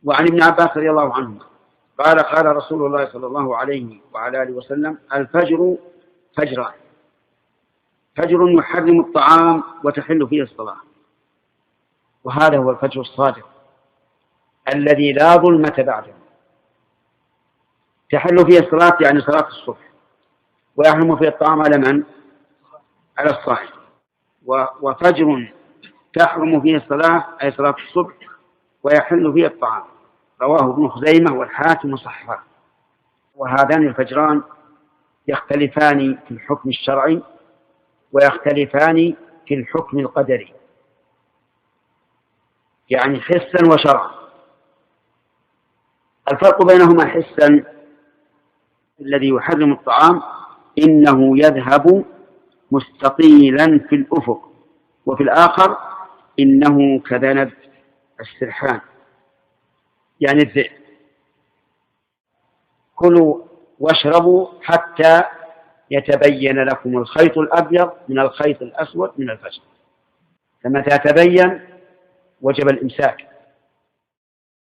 وعن ابن عباس رضي الله عنهما قال قال رسول الله صلى الله عليه وعلى آله وسلم: الفجر فجران، فجر يحرم الطعام وتحل فيه الصلاة، وهذا هو الفجر الصادق الذي لا ظلمة بعده. تحل فيه الصلاة يعني صلاة الصبح، ويحرم فيه الطعام على من؟ على الصائم. وفجر تحرم فيه الصلاة أي صلاة الصبح، ويحل فيه الطعام. رواه ابن خزيمة والحاكم وصححه. وهذان الفجران يختلفان في الحكم الشرعي ويختلفان في الحكم القدري، يعني حسا وشرعا. الفرق بينهما حسا: الذي يحرم الطعام إنه يذهب مستطيلا في الأفق، وفي الآخر إنه كذنب السرحان يعني الذئب. كلوا واشربوا حتى يتبين لكم الخيط الأبيض من الخيط الأسود من الفجر، فمتى تبين وجب الإمساك،